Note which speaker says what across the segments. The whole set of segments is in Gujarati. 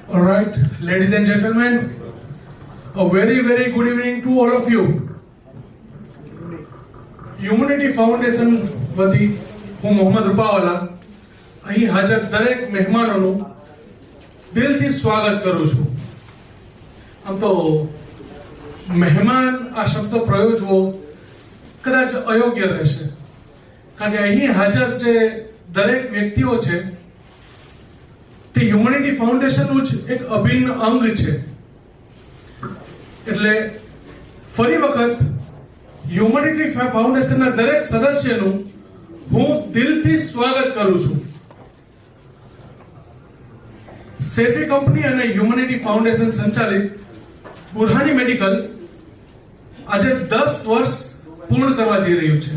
Speaker 1: All right, ladies and gentlemen, a very, very good evening to all of you. Humanity Foundation વતી હું મોહમ્મદ રૂપાવાલા અહીં હાજર દરેક મહેમાનોનું દિલથી સ્વાગત કરું છું. આમ તો મહેમાન આ શબ્દ પ્રયોજવો કદાચ અયોગ્ય રહેશે, કારણ કે અહીં હાજર જે દરેક વ્યક્તિઓ છે તે હ્યુમેનિટી ફાઉન્ડેશનનું જ એક અભિન્ન અંગ છે. એટલે ફરી વખત હ્યુમેનિટી ફાઉન્ડેશનના દરેક સદસ્યનું હું દિલથી સ્વાગત કરું છું. સેફી કંપની અને હ્યુમેનિટી ફાઉન્ડેશન સંચાલિત બુરહાની મેડિકલ આજે 10 વર્ષ પૂર્ણ કરવા જઈ રહ્યું છે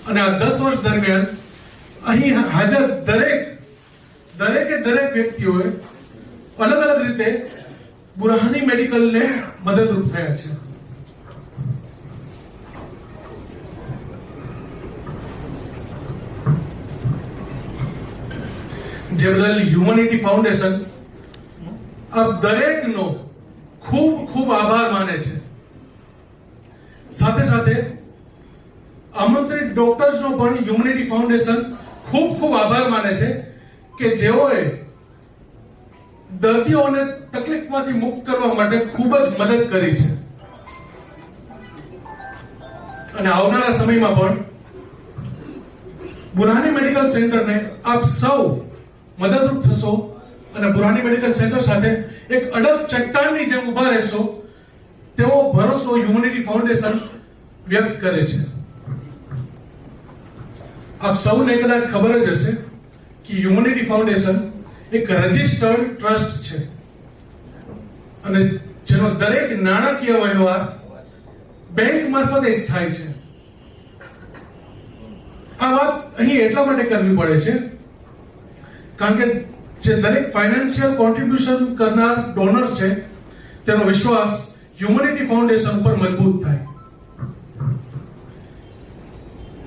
Speaker 1: અને આ 10 વર્ષ દરમિયાન અહીં હાજર દરેકે વ્યક્તિઓએ અલગ અલગ રીતે બુરહાની મેડિકલને મદદરૂપ થયા છે. જે બદલ હ્યુમેનિટી ફાઉન્ડેશન આપ દરેકનો ખૂબ ખૂબ આભાર માને છે. સાથે સાથે આમંત્રિત ડોક્ટર્સનો પણ હ્યુમેનિટી ફાઉન્ડેશન ખૂબ ખૂબ આભાર માને છે કે જેઓએ દર્દીઓને તકલીફમાંથી મુક્ત કરવા માટે ખૂબ જ મદદ કરી છે અને આવનારા સમયમાં પણ બુરહાની મેડિકલ સેન્ટરને આપ સૌ મદદરૂપ થશો અને બુરહાની મેડિકલ સેન્ટર સાથે એક અડગ ચટ્ટાનની જેમ ઉભા રહેશો તેવો ભરોસો હ્યુમેનિટી ફાઉન્ડેશન વ્યક્ત કરે છે. આપ સૌને કદાચ ખબર જ હશે કે હ્યુમેનિટી ફાઉન્ડેશન એક રજિસ્ટર્ડ ટ્રસ્ટ છે અને જેનો દરેક નાણાકીય વ્યવહાર બેંક મારફતે જ થાય છે. આ વાત અહીં એટલા માટે કરવી પડે છે કારણ કે જે દરેક ફાઇનાન્શિયલ કોન્ટ્રીબ્યુશન કરનાર ડોનર છે તેનો વિશ્વાસ હ્યુમેનિટી ફાઉન્ડેશન પર મજબૂત થાય.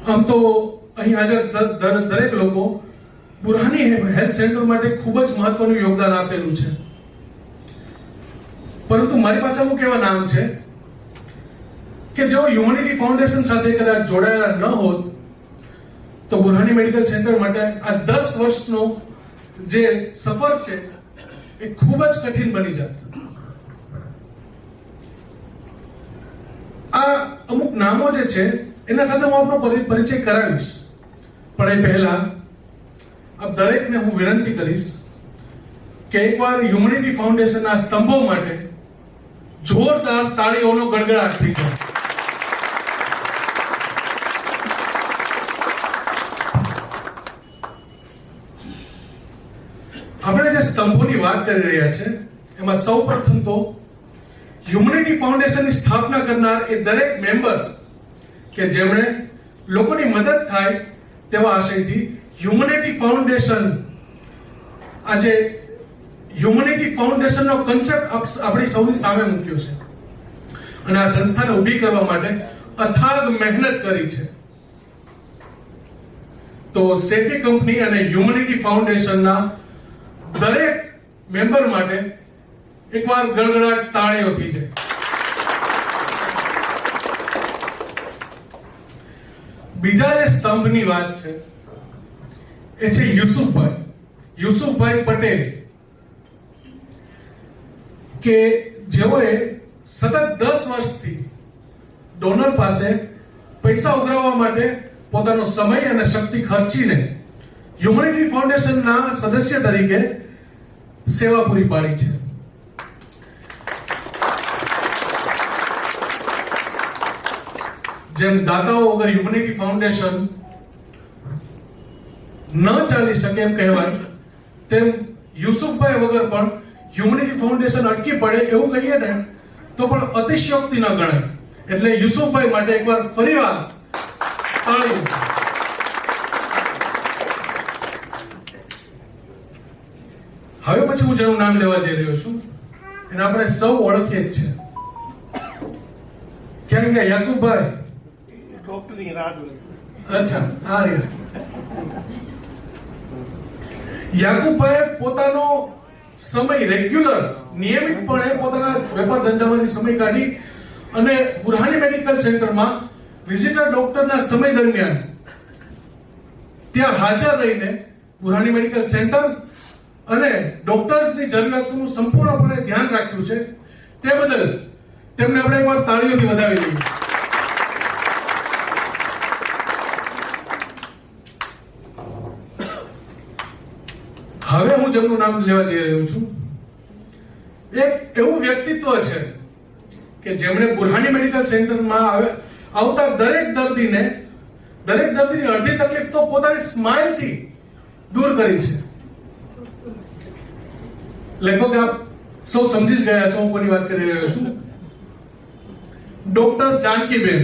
Speaker 1: આમ તો અહીં હાજર દરેક લોકો બુરહાની હેલ્થ સેન્ટર માટે ખૂબ જ મહત્વનું યોગદાન આપેલું છે, પરંતુ મારી પાસે અમુક એવા નામ છે કે જો હ્યુમેનિટી ફાઉન્ડેશન સાથે કદાચ જોડાયેલા ન હોત તો બુરહાની મેડિકલ સેન્ટર માટે આ 10 વર્ષનો જે સફર છે એ ખૂબ જ કઠિન બની જાત. આ અમુક નામો જે છે એના સાથે હું આપનો પરિચય કરાવીશ, પણ એ પહેલા આપ દરેકને હું વિનંતી કરીશ કે એકવાર હ્યુમેનિટી ફાઉન્ડેશનના સ્તંભો માટે જોરદાર તાળીઓનો ગડગડાટ થઈ જાય. આપણે જે સ્તંભોની વાત કરી રહ્યા છે એમાં સૌપ્રથમ તો હ્યુમેનિટી ફાઉન્ડેશનની સ્થાપના કરનાર એ દરેક મેમ્બર કે જેમણે લોકોની મદદ થાય તેવા આશયથી હ્યુમેનિટી ફાઉન્ડેશન આજે હ્યુમેનિટી ફાઉન્ડેશનનો કન્સેપ્ટ આપણી સૌની સામે મૂક્યો છે અને આ સંસ્થાને ઊભી કરવા માટે અથાગ મહેનત કરી છે. તો સેફી કંપની અને હ્યુમેનિટી ફાઉન્ડેશનના દરેક મેમ્બર માટે એકવાર ગડગડાટ તાળીઓથી છે. બીજા જે સ્તંભની વાત છે એ છે યુસુફભાઈ પટેલ, કે જેઓએ સતત 10 વર્ષથી ડોનર પાસે પૈસા ઉઘરાવવા માટે પોતાનો સમય અને શક્તિ ખર્ચીને હ્યુમેનિટી ફાઉન્ડેશનના સદસ્ય તરીકે સેવા પૂરી પાડી છે. જેમ દાતાઓ વગર હ્યુમેનિટી ફાઉન્ડેશન ન ચાલી શકે એમ કહેવાય, તેમ યુસુફભાઈ વગર પણ હ્યુમેનિટી ફાઉન્ડેશન અટકી પડે એવું કહીએ ને તો પણ અતિશયોક્તિ ન ગણાય. એટલે યુસુફભાઈ માટે એકવાર ફરીવાર તાળી. હવે પછી હું જેનું નામ લેવા જઈ રહ્યો છું એને આપણે સૌ ઓળખીએ જ છે. ક્યાં ગયા યાકુબભાઈ?
Speaker 2: ડોક્ટરની રાહ જોઈ.
Speaker 1: અચ્છા, આ રહ્યા. યાકુબભાઈ પોતાનો સમય રેગ્યુલર નિયમિતપણે પોતાના વેપાર ધંધામાંથી સમય કાઢી અને બુરહાની મેડિકલ સેન્ટરમાં વિઝિટર ડોક્ટરના સમય દરમિયાન ત્યાં હાજર રહીને બુરહાની મેડિકલ સેન્ટર અને ડોક્ટર્સની જરૂરિયાતોનું સંપૂર્ણપણે ધ્યાન રાખ્યું છે. તે બદલ તેમને આપણે એકવાર તાળીઓથી વધાવી દઈએ. હવે હું જેમનું નામ લેવા જઈ રહ્યો છું, એક એવું વ્યક્તિત્વ છે કે જેમણે બુરહાની મેડિકલ સેન્ટરમાં આવતા દરેક દર્દીની અડધી તકલીફ તો પોતાની સ્માઇલથી દૂર કરી છે. લગભગ આપ સૌ સમજી જ ગયા છો હું કોની વાત કરી રહ્યો છું. ડોક્ટર જાનકીબેન.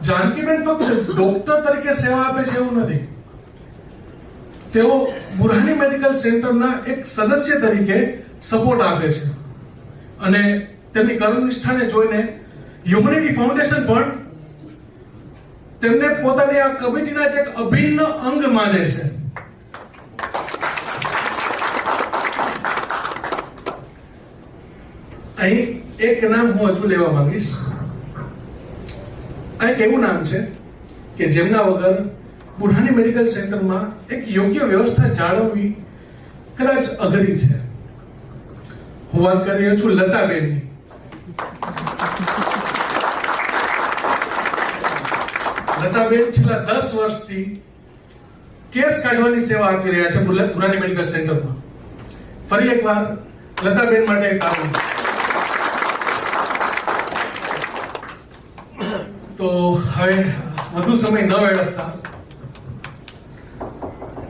Speaker 1: જાનકીબેન ફક્ત ડોક્ટર તરીકે સેવા આપે છે એવું નથી. તેઓ બુરહાની મેડિકલ સેન્ટરના એક સદસ્ય તરીકે સપોર્ટ આપે છે અને તેમની કર્મનિષ્ઠાને જોઈને હ્યુમેનિટી ફાઉન્ડેશન પણ તેમને પોતાની આ કમિટીના જ એક અભિન્ન અંગ માને છે. અહીં એક નામ હું હજુ લેવા માંગીશ. આ એક એવું નામ છે કે જેમના વગર બુરહાની મેડિકલ સેન્ટરમાં એક યોગ્ય વ્યવસ્થા જાળવવી કદાચ અઘરી છે. હું વાત કરી રહ્યો છું લતાબેનની. લતાબેન છેલ્લા 10 વર્ષથી કેસ કાઢવાની સેવા આપી રહ્યા છે બુરહાની મેડિકલ સેન્ટરમાં. ફરી એકવાર લતાબેન માટે એક તાળી. તો હવે વધુ સમય ન વેડફતા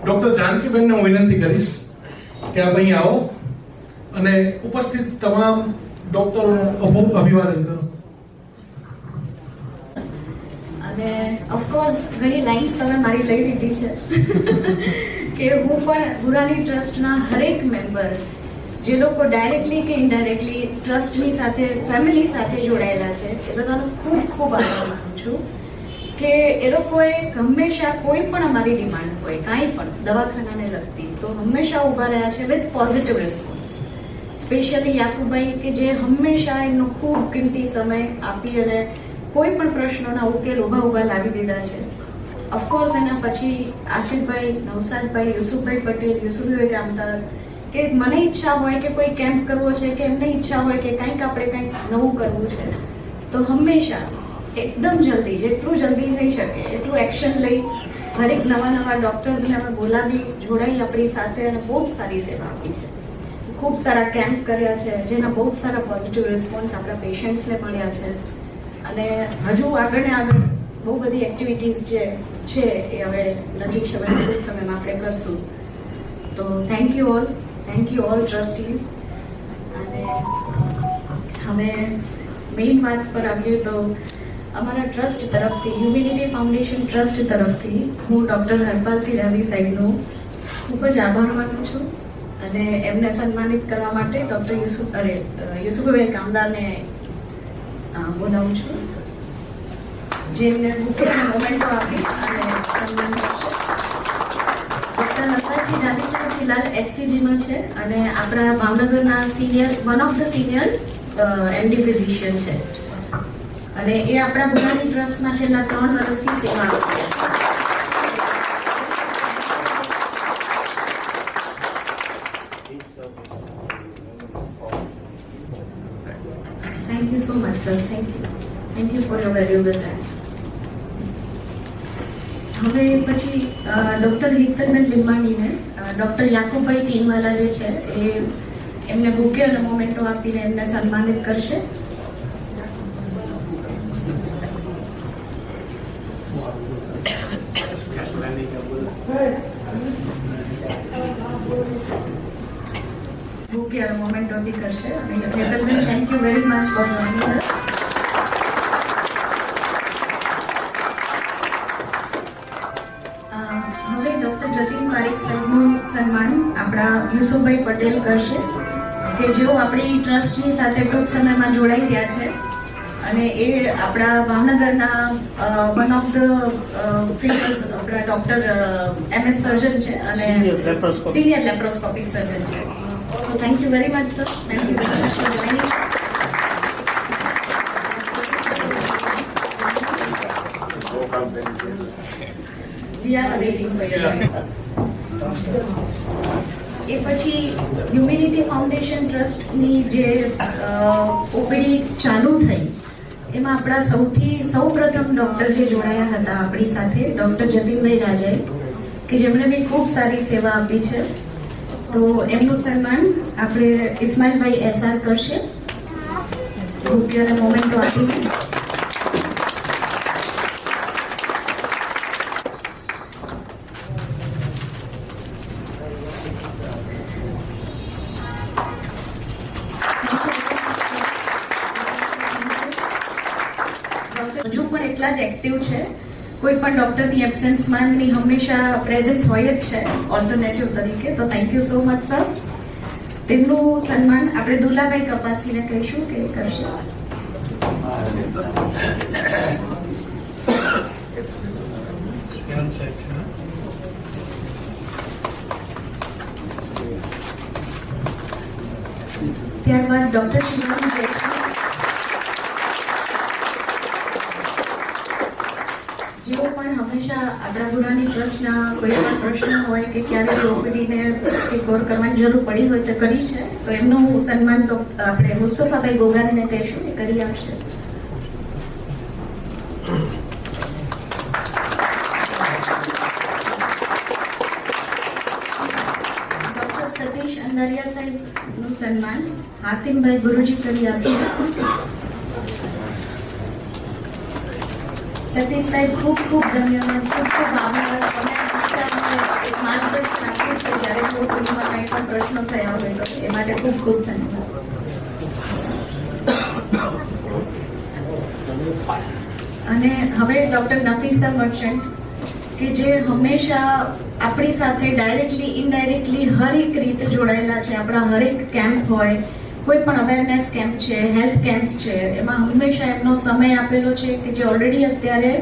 Speaker 1: ડોક્ટર જાનકીબેનને હું વિનંતી કરીશ કે આપ અહીં આવો અને ઉપસ્થિત તમામ ડોક્ટરોનું અભિવાદન કરો.
Speaker 3: અને ઓફકોર્સ ઘણી લાઇન્સ તમે મારી લઈ લીધી છે કે હું પણ બુરહાની ટ્રસ્ટના હરેક મેમ્બર જે લોકો ડાયરેક્ટલી કે ઇનડાયરેક્ટલી ટ્રસ્ટની સાથે ફેમિલી સાથે જોડાયેલા છે એ બધાનો ખૂબ ખૂબ આભાર માનું છું કે એ લોકોએ હંમેશા કોઈ પણ અમારી ડિમાન્ડ હોય કાંઈ પણ દવાખાનાને લગતી તો હંમેશા ઊભા રહ્યા છે with positive response. Specially Yakubbhai કે જે હંમેશા એમનો ખૂબ કિંમતી સમય આપી અને કોઈ પણ પ્રશ્નોના ઉકેલ ઊભા લાવી દીધા છે. ઓફકોર્સ એના પછી આસિફભાઈ, નવસાદભાઈ, યુસુફભાઈ પટેલ, યુસુફભાઈ ગામદાર કે મને ઈચ્છા હોય કે કોઈ કેમ્પ કરવો છે કે એમને ઈચ્છા હોય કે કંઈક આપણે કંઈક નવું કરવું છે તો હંમેશા એકદમ જલ્દી જેટલું જલ્દી થઈ શકે એટલું એક્શન લઈ હરેક નવા ડોક્ટર્સને અમે બોલાવી જોડાઈ આપણી સાથે અને બહુ જ સારી સેવા આપી છે. ખૂબ સારા કેમ્પ કર્યા છે જેના બહુ જ સારા પોઝિટિવ રિસ્પોન્સ આપણા પેશન્ટ્સને મળ્યા છે અને હજુ આગળ ને આગળ બહુ બધી એક્ટિવિટીઝ જે છે એ હવે નજીક ટૂંક સમયમાં આપણે કરશું. તો થેન્ક યુ ઓલ ટ્રસ્ટીઝ. અને હવે મેઇન વાત પર આવીએ તો અમારા ટ્રસ્ટ તરફથી હ્યુમેનિટી ફાઉન્ડેશન ટ્રસ્ટ તરફથી હું ડૉક્ટર હરપાલસિંહ રાવી સાહેબનો ખૂબ જ આભાર માનું છું અને એમને સન્માનિત કરવા માટે ડૉક્ટર યુસુફભાઈ કામદારને બોલાવું છું જે એમને મુખ્ય મોમેન્ટો આપી અને સન્માન કરશે. ડૉક્ટર હરપાલસિંહ રાવી સાહેબ ફિલહાલ એચસીજીમાં છે અને આપણા ભાવનગરના one of the senior MD physician છે અને એ આપણા બુરહાની ટ્રસ્ટમાં છેલ્લા 3 વર્ષથી સેવા આપે છે. Thank you so much, sir. Thank you for your valuable time. હવે પછી ડૉક્ટર હિતલબેન લીંબાણીને ડૉક્ટર યાકુબભાઈ ટીમવાલા જે છે એ એમને બુકે અને મોમેન્ટો આપીને એમને સન્માનિત કરશે. બુકે અને મોમેન્ટો બી કરશે અને Hitalben thank you very much for joining us. હવે ડૉક્ટર જતીન પારેખ સાહેબનું સન્માન આપણા યુસુફભાઈ પટેલ કરશે કે જેઓ આપણી ટ્રસ્ટની સાથે ટૂંક સમયમાં જોડાઈ રહ્યા છે અને એ આપણા ભાવનગરના વન ઓફ ધ ફેમસ આપણા ડોક્ટર MS સર્જન છે અને સિનિયર લેપ્રોસ્કોપિક સર્જન છે. So thank you very much sir. Thank you very much for joining. We are waiting for your time. એ પછી હ્યુમેનિટી ફાઉન્ડેશન ટ્રસ્ટની જે ઓપીડી ચાલુ થઈ એમાં આપણા સૌપ્રથમ ડોક્ટર જે જોડાયા હતા આપણી સાથે ડોક્ટર જતીનભાઈ રાજાએ કે જેમણે બી ખૂબ સારી સેવા આપી છે. તો એમનું સન્માન આપણે ઇસ્માઇલભાઈ SR કરશે. રૂપિયાના મોમેન્ટો આપીને હજુ પણ એટલા જ એક્ટિવ છે. કોઈ પણ ડોક્ટરની એબ્સેન્સમાં એમની હંમેશા પ્રેઝન્સ હોય જ છે ઓલ્ટરનેટિવ તરીકે. તો thank you so much sir. તેમનું સન્માન આપણે દુલાભાઈ કપાસીને કહીશું કે કરશે. ત્યારબાદ ડોક્ટર શિવરામ જયસ્વાલ જેઓ પણ હંમેશા આપણા ગુરાની ટ્રસ્ટના કોઈ પણ પ્રશ્ન હોય કે ક્યારેક ઓપીડીને ગોર કરવાની જરૂર પડી હોય તો કરી છે. તો એમનું સન્માન તો આપણે મુસ્તફાભાઈ ગોગારીને કહીશું કે કરી આપશે. ડોક્ટર સતીશ અંધારિયા સાહેબનું સન્માન હાતિમભાઈ ગુરુજી કરી આપશે. સતીશ સાહેબ ખૂબ ખૂબ ધન્યવાદ, ખૂબ ખૂબ આભાર. તમે એક માર્ગદર્શન આપ્યું છે જ્યારે ઓપીડીમાં કંઈ પણ પ્રશ્નો થયા હોય તો એ માટે ખૂબ ખૂબ ધન્યવાદ. અને હવે ડોક્ટર નફીસા મર્ચન્ટ કે જે હંમેશા આપણી સાથે ડાયરેક્ટલી ઇનડાયરેક્ટલી હર એક રીતે જોડાયેલા છે. આપણા હરેક કેમ્પ હોય, કોઈ પણ અવેરનેસ કેમ્પ છે, હેલ્થ કેમ્પ્સ છે, એમાં હંમેશા એમનો સમય આપેલો છે કે જે ઓલરેડી અત્યારે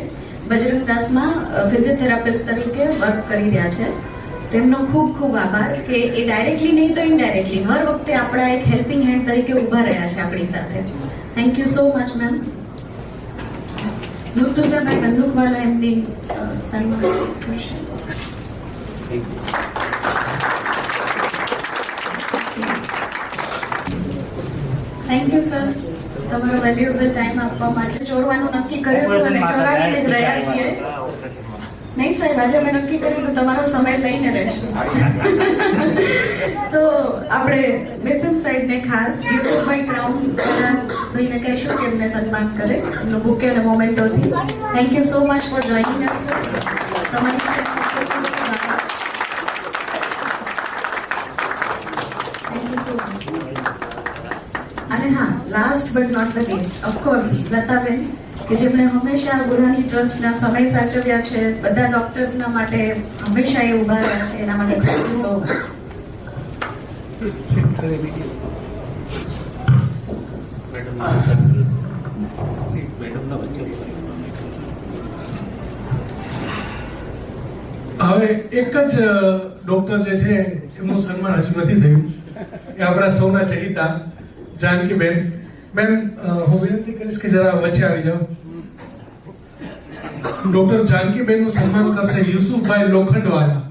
Speaker 3: બજરંગદાસમાં ફિઝિયોથેરાપિસ્ટ તરીકે વર્ક કરી રહ્યા છે. તેમનો ખૂબ ખૂબ આભાર કે એ ડાયરેક્ટલી નહીં તો ઇનડાયરેક્ટલી હર વખતે આપણા એક હેલ્પિંગ હેન્ડ તરીકે ઊભા રહ્યા છે આપણી સાથે. Thank you so much ma'am. Murtuzabhai Bandukwala એમની સન્માન કરશે. થેન્ક યુ સર, તમારો વેલ્યુએબલ ટાઈમ આપવા માટે. ચોરવાનું નક્કી કર્યું હતું અને ચોરાવીને જ રહ્યા છીએ. નહીં સાહેબ, આજે મેં નક્કી કર્યું કે તમારો સમય લઈને રહેશે. તો આપણે બેસમ સાહેબને ખાસ યુસુફભાઈ ક્રાઉન ભાઈને કહેશું કે એમને સન્માન કરે એમનો બુકે અને મોમેન્ટોથી. Thank you so much for joining us sir. તમારી થેન્ક યુ સો મચ. અને હા, last but not the least, of course Lataben કે જેમણે હંમેશા ગુરાની ટ્રસ્ટના સમય સાચવ્યા છે, બધા ડોક્ટર્સના માટે હંમેશા એ ઊભા રહ્યા છે. એના માટે થેન્ક યુ સો મચ.
Speaker 1: હવે એક જ ડોક્ટર જે છે એમનું સન્માન હજુ નથી થયું. એ આપણા સૌના ચહિતા જાનકીબેન. મેમ, હું વિનંતી કરીશ કે જરા વચ્ચે આવી જાઓ. ડોક્ટર જાનકીબેન નું સન્માન કરશે યુસુફભાઈ લોખંડવાલા.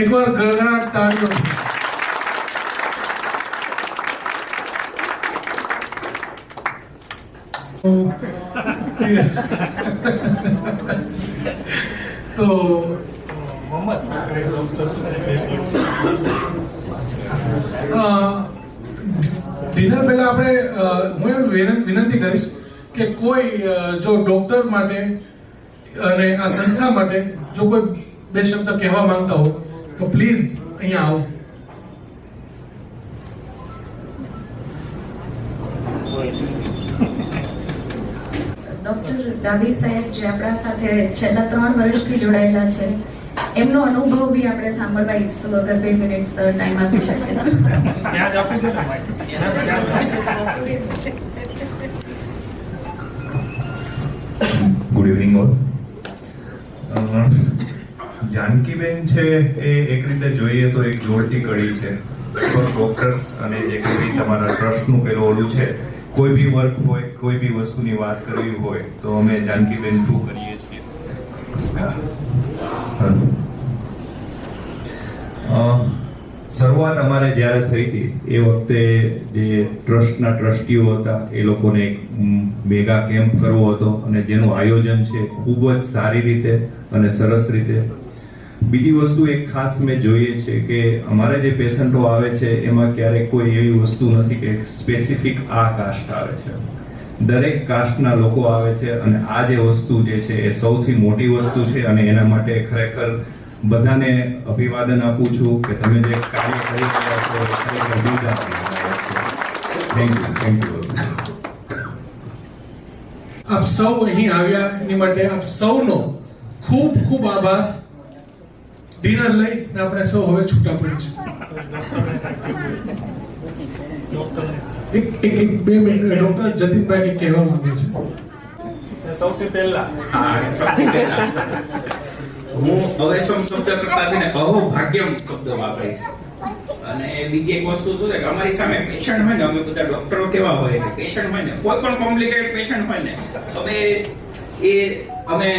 Speaker 1: એકવાર ગળગળાટ તાળીઓ. તો ડિનર પહેલા આપણે હું એમ વિનંતી કરીશ કે કોઈ જો ડોક્ટર માટે અને આ સંસ્થા માટે જો કોઈ બે શબ્દ કહેવા માંગતા હો તો પ્લીઝ અહીંયા આવો.
Speaker 3: ડોક્ટર ડાભી સાહેબ જે આપણા સાથે છેલ્લા 3 વર્ષથી જોડાયેલા છે, એમનો અનુભવ બી આપણે સાંભળવા ઈચ્છું અગર 2 મિનિટ્સ ટાઈમ આપી શકે
Speaker 2: ત્યાં જ આપી દો ને mic.
Speaker 4: Good evening all. Janakiben છે એ એક રીતે જોઈએ તો એક જોડતી કડી છે. ડોક્ટર્સ અને જે કોઈ તમારા ટ્રસ્ટનું પેલું ઓલું છે, કોઈ બી વર્ક હોય, કોઈ બી વસ્તુની વાત કરવી હોય તો અમે જાનકીબેન થ્રુ કરીએ છીએ. શરૂઆત અમારે જ્યારે થઈ હતી એ વખતે જે ટ્રસ્ટના ટ્રસ્ટીઓ હતા એ લોકોને એક મેગા કેમ્પ કરવો હતો અને જેનું આયોજન છે ખૂબ જ સારી રીતે અને સરસ રીતે. બીજી વસ્તુ એક ખાસ મેં જોઈએ છે કે અમારે જે પેશન્ટો આવે છે એમાં ક્યારેક કોઈ એવી વસ્તુ નથી કે સ્પેસિફિક આ કાસ્ટ આવે છે. દરેક કાસ્ટના લોકો આવે છે અને આ જે વસ્તુ જે છે એ સૌથી મોટી વસ્તુ છે અને એના માટે ખરેખર બધાને અભિવાદન આપું છું કે તમે જે કાર્ય કરી રહ્યા છો ખરેખર થેન્ક યુ.
Speaker 1: આપ સૌ અહીં આવ્યા એની માટે આપ સૌનો ખૂબ ખૂબ આભાર. ડિનર લઈને આપણે સૌ હવે છૂટા પડીશું. એક 2 મિનિટ ડોક્ટર જતીનભાઈ કહેવા માંગે છે.
Speaker 2: સૌથી પહેલા
Speaker 5: હું અવૈષમ શબ્દ કરતા થઈને અહોભાગ્યમ શબ્દ વાપરીશ. અને બીજી એક વસ્તુ શું છે કે અમારી સામે પેશન્ટ હોય ને, અમે બધા ડોક્ટરો કેવા હોય કે પેશન્ટ હોય ને, કોઈ પણ કોમ્પ્લિકેટેડ પેશન્ટ હોય ને, અમે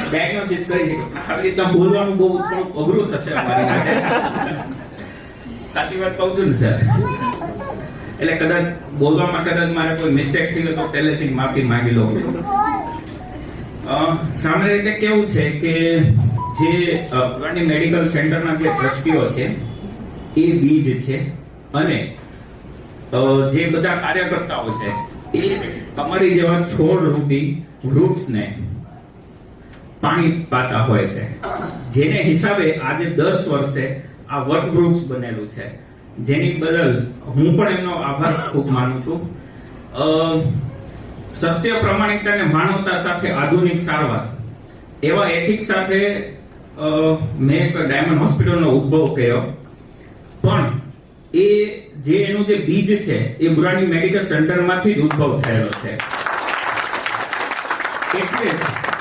Speaker 5: ડાયગ્નોસિસ કરી શકીએ. આવી રીતના બોલવાનું બહુ થોડું અઘરું થશે અમારી માટે. સાચી વાત કહું છું ને સર? એટલે કદાચ બોલવામાં કદાચ મારે કોઈ મિસ્ટેક થઈ હોય તો પહેલેથી માફી માંગી લઉં છું. સામાન્ય રીતે કેવું છે કે જે મેડિકલ સેન્ટરના જે ટ્રસ્ટીઓ છે એ બીજ છે અને જે બધા કાર્યકર્તાઓ છે એ અમારી જેવા છોડ રૂપી વૃક્ષને પાણી પાતા હોય છે, જેને હિસાબે આજે 10 વર્ષે આ વટવૃક્ષ બનેલું છે, જેની બદલ હું પણ એમનો આભાર ખૂબ માનું છું. સત્ય, પ્રામાણિકતા અને માનવતા સાથે આધુનિક સારવાર એવા એથિક્સ સાથે મેં એક ડાયમંડ હોસ્પિટલનો ઉદ્ભવ કર્યો. પણ એ જે એનું જે બીજ છે એ બુરાની મેડિકલ સેન્ટરમાંથી જ ઉદ્ભવ થયેલો છે. એટલે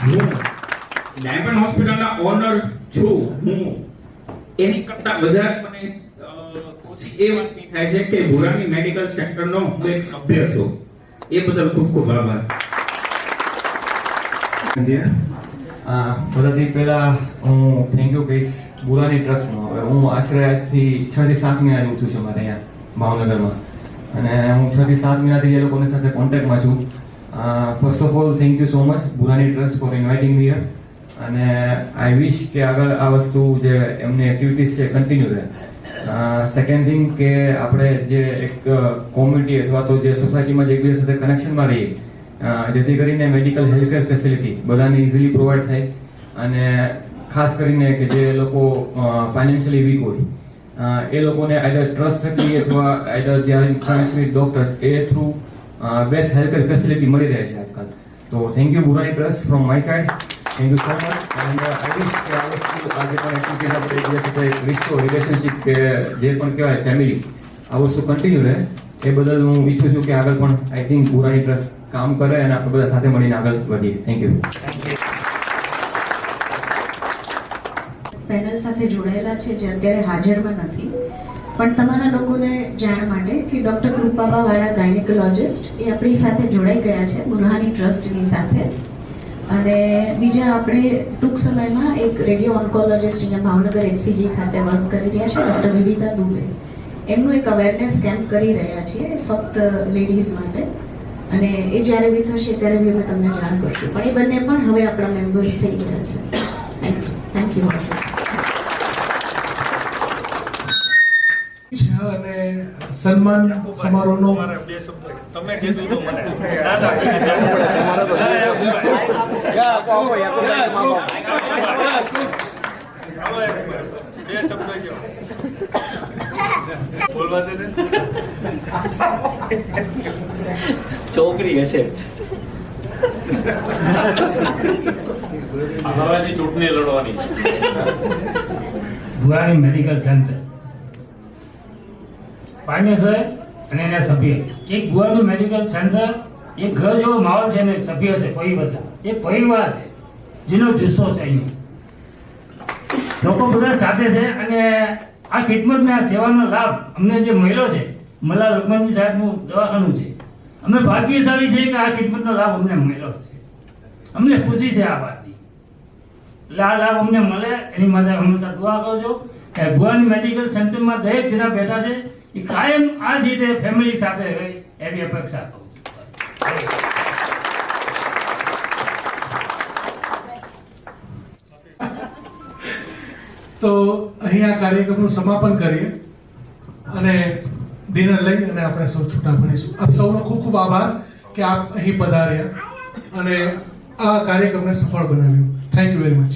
Speaker 5: હું ડાયમંડ હોસ્પિટલના ઓનર છું, હું એની કરતા વધારે મને ખુશી એ વાતની થાય છે કે બુરાની મેડિકલ સેન્ટરનો હું એક સભ્ય છું. એ બદલ ખૂબ ખૂબ આભાર.
Speaker 6: બધાથી પહેલા હું થેન્ક યુ કહીશ બુરાની ટ્રસ્ટનો. હવે હું આશરે આજથી 6 થી 7 મહિના જેવું છું અમારે અહીંયા ભાવનગરમાં, અને હું 6 થી 7 મહિનાથી એ લોકોની સાથે કોન્ટેક્ટમાં છું. First of all thank you so much Burani trust for inviting me here, અને આઈ વિશ કે આગળ આ વસ્તુ જે એમની એક્ટિવિટીઝ છે કન્ટિન્યુ રહે. સેકન્ડ થિંગ કે આપણે જે એક કોમ્યુનિટી અથવા તો જે સોસાયટીમાં જે એકબીજા સાથે કનેક્શનમાં રહીએ, જેથી કરીને મેડિકલ હેલ્થકેર ફેસિલિટી બધાને ઇઝીલી પ્રોવાઈડ થાય. અને ખાસ કરીને કે જે લોકો ફાઇનાન્શિયલી વીક હોય એ લોકોને આઈધર ટ્રસ્ટ થકી અથવા આઈધર જ્યાં ફાઇનાન્શિયલી ડોક્ટર્સ એ થ્રુ બેસ્ટ હેલ્થકેર ફેસિલિટી મળી રહે છે આજકાલ. તો thank you Burani trust from my side. Thank you so much. And I wish કે આ વસ્તુ આજે પણ એક્ટિવિટીઝ આપણે એકબીજા સાથે રિશ્તો, રિલેશનશીપ કે જે પણ કહેવાય ફેમિલી, આ વસ્તુ કન્ટિન્યુ રહે. એ બદલ હું ઈચ્છું છું કે આગળ પણ આઈ થિંક બુરાની ટ્રસ્ટ કામ કરે અને આપણે બધા સાથે મળીને આગળ વધીએ. Thank you.
Speaker 3: પેનલ સાથે જોડાયેલા છે જે અત્યારે હાજરમાં નથી, પણ તમારા લોકોને જાણ માટે કે ડોક્ટર કૃપાબા વાળા ગાયનેકોલોજિસ્ટ એ આપણી સાથે જોડાઈ ગયા છે બુરહાની ટ્રસ્ટની સાથે. અને બીજા આપણે ટૂંક સમયમાં એક રેડિયો ઓન્કોલોજિસ્ટ અહીંયા ભાવનગર એનસીજી ખાતે વર્ક કરી રહ્યા છે ડોક્ટર વિવિતા દુબે, એમનું એક અવેરનેસ કેમ્પ કરી રહ્યા છીએ ફક્ત લેડીઝ માટે. અને એ જ્યારે બી થશે ત્યારે બી અમે તમને જાણ કરશું. પણ એ બંને પણ હવે આપણા મેમ્બર્સ થઈ ગયા છે. Thank you.
Speaker 1: અને સન્માન સમારોહનો
Speaker 2: મારા 2 શબ્દ તમે કીધું તો મને બે શબ્દ છે બોલવા દે ને.
Speaker 7: છોકરી હશે
Speaker 2: હવેથી ચૂંટણી લડવાની
Speaker 7: ભુરાની મેડિકલ સેન્ટર ફાઇનાન્સર અને એના સભ્ય એક ભુરાની મેડિકલ સેન્ટર એક ઘર જેવો માહોલ છે ને સભ્ય છે પરિવાર છે એક પરિવાર છે જેનો જુસ્સો છે અહીં લોકો બધા સાથે છે અને આ ખિદમતને આ સેવાનો લાભ અમને જે મળ્યો છે મલ્હાર લખમણજી સાહેબનું દવાખાનું છે અમે ભાગ્યશાળી છે કે આ ખિદમતનો લાભ અમને મળ્યો છે અમને ખુશી છે આ વાતની એટલે આ લાભ અમને મળે એની માટે હંમેશા દુઆ કરજો કે ભુવાની મેડિકલ સેન્ટરમાં દરેક જણા બેઠા છે એ કાયમ આ જ રીતે ફેમિલી સાથે રહે એવી અપેક્ષા કરું છું.
Speaker 1: તો અહીં આ કાર્યક્રમનું સમાપન કરીએ અને ડિનર લઈ અને આપણે સૌ છૂટા પડીશું. આપ સૌનો ખૂબ ખૂબ આભાર કે આપ અહીં પધાર્યા અને આ કાર્યક્રમને સફળ બનાવ્યું. Thank you very much.